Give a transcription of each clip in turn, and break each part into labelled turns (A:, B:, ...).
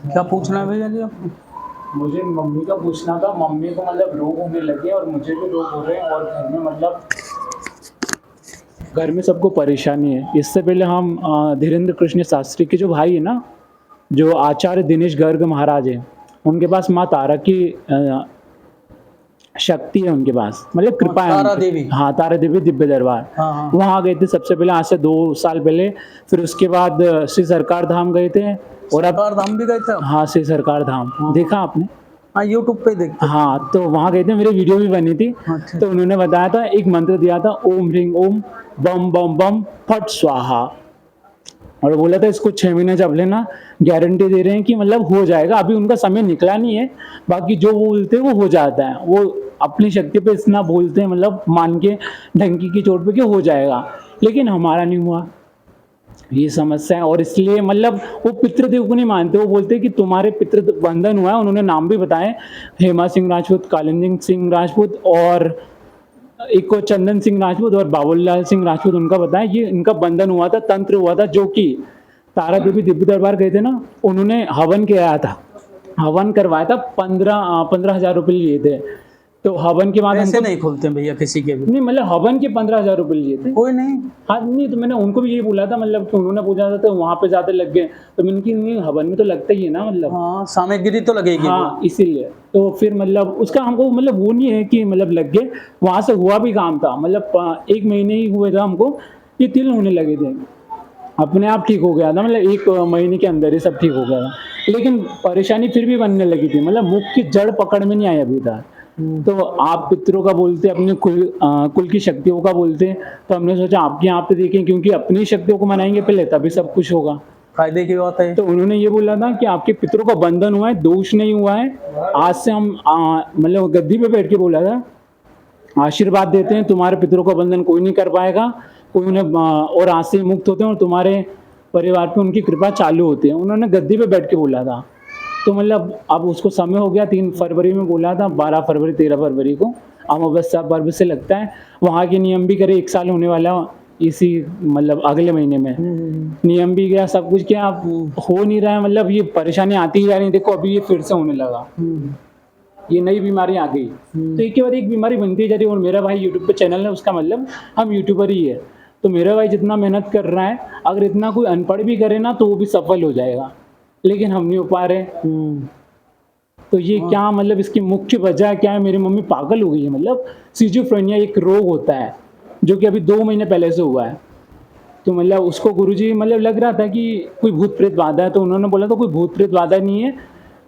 A: क्या पूछना है भैया जी आपको?
B: मुझे मम्मी का पूछना था। मम्मी को मतलब रोग होने लगे और मुझे भी रोग हो रहे हैं और घर में मतलब घर में सबको परेशानी है। इससे पहले हम धीरेन्द्र कृष्ण शास्त्री के जो भाई है ना, जो आचार्य दिनेश गर्ग महाराज हैं, उनके पास माँ तारा की शक्ति है उनके पास, मतलब कृपा है
A: तारा
B: उनकी।
A: देवी।
B: हाँ, तारा देवी दिव्य दरबार।
A: हाँ।
B: वहाँ गए थे सबसे पहले, आज से 2 साल पहले। फिर उसके बाद श्री सरकार धाम गए थे। और अब
A: सरकार धाम भी गए थे आप?
B: हाँ, श्री सरकार धाम देखा आपने?
A: हाँ, यूट्यूब पे देखते।
B: हाँ, तो वहाँ गए थे, मेरी वीडियो भी बनी थी।
A: अच्छा।
B: तो उन्होंने बताया था, एक मंत्र दिया था, ओम ह्रीं ओम बम बम बम फट स्वाहा, और बोला था इसको 6 महीने जप लेना, गारंटी दे रहे हैं कि मतलब हो जाएगा। अभी उनका समय निकला नहीं है, बाकी जो वो बोलते हैं वो हो जाता है। वो अपनी शक्ति पे इतना बोलते हैं, मतलब मान के ढंकी की चोट पे कि हो जाएगा, लेकिन हमारा नहीं हुआ। ये समस्या है, और इसलिए मतलब वो पितृदेव को नहीं मानते। वो बोलते हैं कि तुम्हारे पितृ बंधन हुआ है। उन्होंने नाम भी बताए, हेमा सिंह राजपूत, कालिंदी सिंह राजपूत, और एक को चंदन सिंह राजपूत और बाबूलाल सिंह राजपूत, उनका बताया ये इनका बंधन हुआ था, तंत्र हुआ था, जो कि तारा देवी दिव्य दरबार गए थे ना, उन्होंने हवन किया था, हवन करवाया था, 15,000 रुपये लिए थे। तो हवन के बाद
A: ऐसे
B: हमको
A: नहीं खोलते भैया किसी के भी?
B: नहीं, मतलब हवन के 15,000 रुपये लिए थे।
A: कोई नहीं।
B: हाँ, नहीं तो मैंने उनको भी यही बोला था, मतलब कि उन्होंने पूछा था तो वहाँ पे ज़्यादा लग गए। तो मैंने कि नहीं, हवन में तो लगता ही है ना, मतलब
A: हाँ, सामग्री तो लगेगी।
B: हाँ, इसीलिए तो फिर मतलब उसका हमको मतलब वो नहीं है कि मतलब लग गए, वहाँ से हुआ भी काम था। मतलब 1 महीने ही हुए था हमको, ये तिल होने लगे थे, अपने आप ठीक हो गया था। मतलब 1 महीने के अंदर ही सब ठीक हो गया था, लेकिन परेशानी फिर भी बनने लगी थी। मतलब मुख की जड़ पकड़ में नहीं आई अभी तक। तो आप पितरों का बोलते, अपने कुल की शक्तियों का बोलते, तो हमने सोचा आपके यहाँ पे देखें, क्योंकि अपनी शक्तियों को मनाएंगे पहले, तभी सब कुछ होगा,
A: फायदे की बात है।
B: तो उन्होंने ये बोला था कि आपके पितरों का बंधन हुआ है, दोष नहीं हुआ है। आज से हम मतलब गद्दी पे बैठ के बोला था, आशीर्वाद देते हैं, तुम्हारे पितरों का बंधन कोई नहीं कर पाएगा, कोई उन्हें और आज से मुक्त होते हैं, और तुम्हारे परिवार पे उनकी कृपा चालू होती है। उन्होंने गद्दी पे बैठ के बोला था। तो मतलब अब उसको समय हो गया, 3 फरवरी में बोला था, 12 फरवरी 13 फरवरी को अमावस्या पर्व से लगता है। वहाँ के नियम भी करे, 1 साल होने वाला इसी मतलब अगले महीने में। नियम भी गया, सब कुछ किया, अब हो नहीं रहा है। मतलब ये परेशानी आती ही जा रही है। देखो अभी ये फिर से होने लगा, ये नई बीमारी आ गई। तो एक के बाद एक बीमारी बनती जा रही है। और मेरा भाई यूट्यूब पे चैनल है, उसका मतलब हम यूट्यूबर ही है। तो मेरा भाई जितना मेहनत कर रहा है, अगर इतना कोई अनपढ़ भी करे ना तो वो भी सफल हो जाएगा, लेकिन हम नहीं हो पा रहे। तो ये क्या मतलब इसकी मुख्य वजह क्या है? मेरी मम्मी पागल हो गई है। मतलब सिजोफ्रेनिया एक रोग होता है, जो कि अभी 2 महीने पहले से हुआ है। तो मतलब उसको गुरुजी मतलब लग रहा था कि कोई भूत प्रेत बाधा है, तो उन्होंने बोला था कोई भूत प्रेत बाधा नहीं है,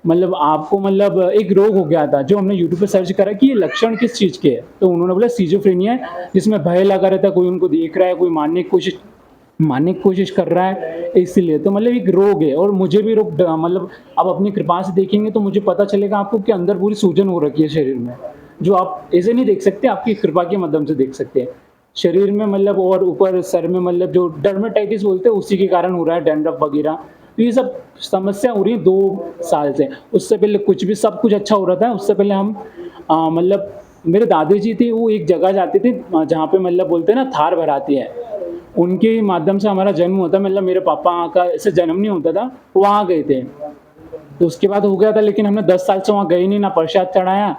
B: मतलब आपको मतलब एक रोग हो गया था। जो हमने यूट्यूब पे सर्च करा कि ये लक्षण किस चीज़ के है, तो उन्होंने बोला सिजोफ्रेनिया है, जिसमें भय लगा रहता है, कोई उनको देख रहा है, कोई मारने की कोशिश कर रहा है, इसलिए। तो मतलब एक रोग है। और मुझे भी रोग मतलब अब अपनी कृपा से देखेंगे तो मुझे पता चलेगा आपको कि अंदर पूरी सूजन हो रखी है शरीर में, जो आप ऐसे नहीं देख सकते, आपकी कृपा के माध्यम से देख सकते हैं शरीर में। मतलब और ऊपर सर में मतलब जो डर्मेटाइटिस बोलते हैं, उसी के कारण हो रहा है, डैंड्रफ वगैरह। तो ये सब समस्या हो रही है 2 साल से। उससे पहले कुछ भी सब कुछ अच्छा हो रहा था। उससे पहले हम मतलब मेरे दादी जी थी, वो एक जगह जाती थी जहाँ पे मतलब बोलते हैं ना थार भराती है, उनके माध्यम से हमारा जन्म होता। मतलब मेरे पापा का ऐसे जन्म नहीं होता था, वहाँ गए थे, तो उसके बाद हो गया था। लेकिन हमने 10 साल से वहाँ गए नहीं, ना प्रसाद चढ़ाया।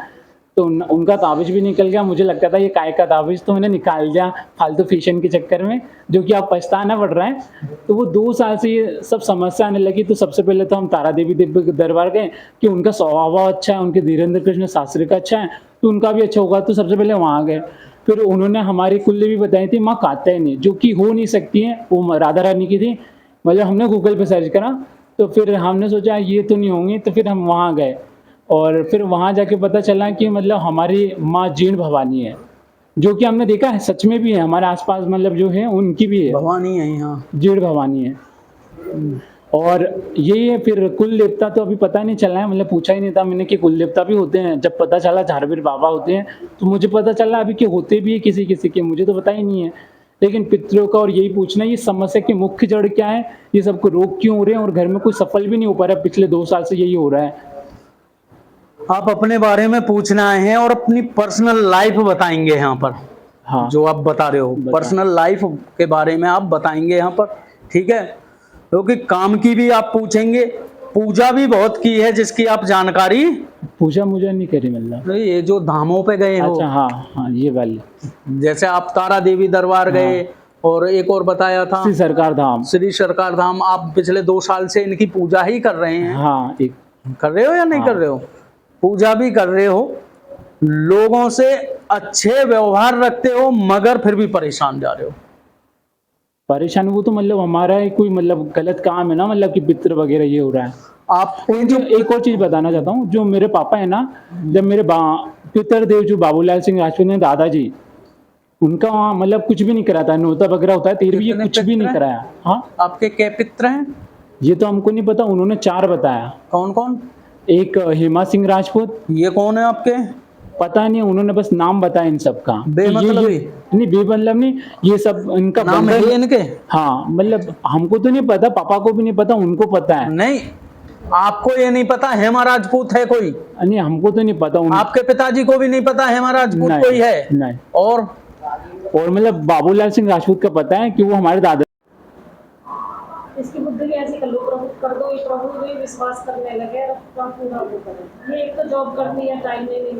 B: तो उनका ताबीज़ भी निकल गया। मुझे लगता था ये काय का ताबीज़, तो मैंने निकाल दिया फालतू फैशन के चक्कर में, जो कि अब पछताना पड़ रहा है। तो वो 2 साल से ये सब समस्या आने लगी। तो सबसे पहले तो हम तारा देवी दिव्य दरबार गए कि उनका स्वभाव अच्छा है, उनके धीरेन्द्र कृष्ण शास्त्री का अच्छा है, तो उनका भी अच्छा होगा, तो सबसे पहले वहाँ गए। फिर उन्होंने हमारी कुल्ली भी बताई थी माँ कात्यायनी, जो कि हो नहीं सकती है, वो राधा रानी की थी। मतलब हमने गूगल पे सर्च करा, तो फिर हमने सोचा ये तो नहीं होंगी, तो फिर हम वहाँ गए और फिर वहाँ जाके पता चला कि मतलब हमारी माँ जीण भवानी है, जो कि हमने देखा है सच में भी है, हमारे आसपास मतलब जो है उनकी भी है,
A: भवानी है यहाँ।
B: जीण भवानी है। और यही है। फिर कुल देवता तो अभी पता नहीं चला है, मतलब पूछा ही नहीं था मैंने कि कुल देवता भी होते हैं। जब पता चला झारवीर बाबा होते हैं तो मुझे पता चला अभी कि होते भी है किसी किसी के, मुझे तो पता ही नहीं है। लेकिन पितरों का और यही पूछना, ये समस्या की मुख्य जड़ क्या है, ये सबको रोग क्यों हो रहे हैं और घर में कोई सफल भी नहीं हो पा रहा है, पिछले 2 साल से यही हो रहा है।
A: आप अपने बारे में पूछना है और अपनी पर्सनल लाइफ बताएंगे यहाँ पर।
B: हाँ,
A: जो आप बता रहे हो पर्सनल लाइफ के बारे में आप बताएंगे यहाँ पर, ठीक है। क्योंकि काम की भी आप पूछेंगे, पूजा भी बहुत की है जिसकी आप जानकारी।
B: पूजा मुझे नहीं करी मतलब।
A: ये जो धामों पे गए हो,
B: अच्छा, हाँ हाँ, ये वाली
A: जैसे आप तारा देवी दरबार गए, और एक और बताया था
B: श्री सरकार धाम।
A: श्री सरकार धाम, आप पिछले 2 साल से इनकी पूजा ही कर रहे हैं।
B: हाँ, एक
A: कर रहे हो या नहीं कर रहे हो? पूजा भी कर रहे हो, लोगों से अच्छे व्यवहार रखते हो, मगर फिर भी परेशान जा रहे हो।
B: परेशानी वो तो मतलब हमारा ही कोई मतलब गलत काम है ना, मतलब कि पितृ वगैरह ये हो रहा है।
A: आप
B: जो एक और चीज बताना चाहता हूँ, जो मेरे पापा है ना, जब मेरे पितृदेव जो बाबूलाल सिंह राजपूत ने दादाजी, उनका वहाँ मतलब कुछ भी नहीं करा था, नोता वगैरह होता है 13वीं, ये कुछ भी नहीं कराया। हाँ,
A: आपके क्या पित्र हैं?
B: ये तो हमको नहीं पता, उन्होंने 4 बताया।
A: कौन कौन?
B: एक हेमा सिंह राजपूत,
A: ये कौन है आपके?
B: पता नहीं, उन्होंने बस नाम बताया इन सब का।
A: बेमतलब ही?
B: नहीं, बेमतलब नहीं, ये सब इनका
A: नाम है इनके?
B: हाँ, मतलब हमको तो नहीं पता, पापा को भी नहीं पता, उनको पता है।
A: नहीं, आपको ये नहीं पता हेमा राजपूत है कोई?
B: नहीं, हमको तो नहीं पता।
A: आपके पिताजी को भी नहीं पता हेमा राजपूत कोई है?
B: नहीं।
A: और
B: मतलब बाबूलाल सिंह राजपूत का पता है कि वो हमारे दादा।
C: इसकी बुद्धि भी ऐसी कर लो, प्रभु कर दो, ये प्रभु में विश्वास करने लगे, अब पूरा वो करें। ये एक तो जॉब करनी है, टाइम नहीं,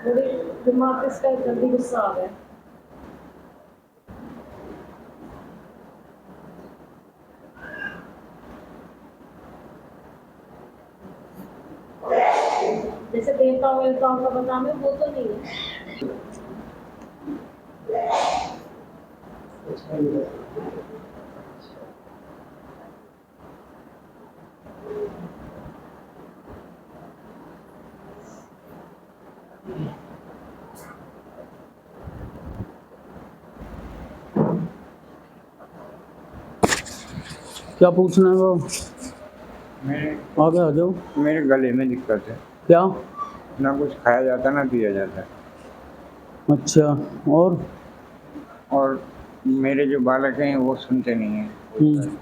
C: थोड़ी दिमाग पे इसका जल्दी गुस्सा आ गया। जैसे देवताओं का बताना वो तो नहीं है।
A: क्या पूछना है वो?
D: मेरे
A: आगे आ जाओ।
D: मेरे गले में दिक्कत है,
A: क्या?
D: ना कुछ खाया जाता ना पिया जाता।
A: अच्छा, और
D: मेरे जो बालक हैं वो सुनते नहीं हैं।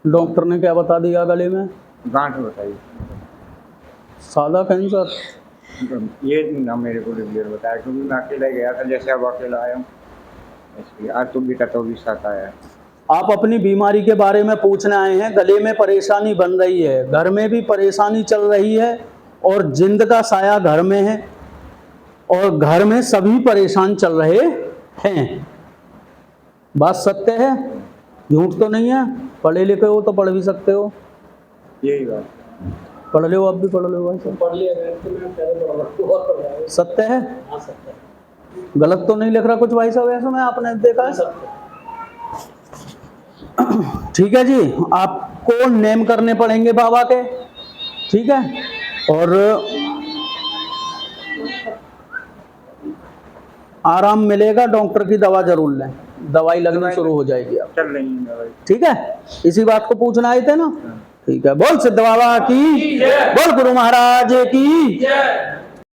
A: डॉक्टर ने क्या बता दिया गले में?
D: गांठ बताई,
A: सादा कैंसर?
D: ये ना मेरे को रिव्यूअर बताया, क्योंकि मैं अकेला गया था, जैसे अब अकेला आया हूँ इसलिए। आज तो बेटा तो भी साथ आया है।
A: आप अपनी बीमारी के बारे में पूछने आए हैं। गले में परेशानी बन रही है, घर में भी परेशानी चल रही है, और जिंद का साया घर में है, और घर में सभी परेशान चल रहे हैं। बात सत्य है, झूठ तो नहीं है। पढ़े लिखे हो तो पढ़ भी सकते हो।
D: यही बात
A: पढ़ लो, आप भी पढ़ लो भाई साहब।
E: पढ़ लिया
A: सत्य है, गलत तो नहीं लिख रहा कुछ भाई साहब ऐसा? मैं आपने देखा है। ठीक है जी, आपको नेम करने पड़ेंगे बाबा के, ठीक है। और आराम मिलेगा, डॉक्टर की दवा जरूर लें, दवाई लगना शुरू हो जाएगी आप,
D: चल रही है दवाई।
A: ठीक है। इसी बात को पूछना आए थे ना? ठीक है। बोल सिद्ध बाबा की, बोल गुरु महाराज की।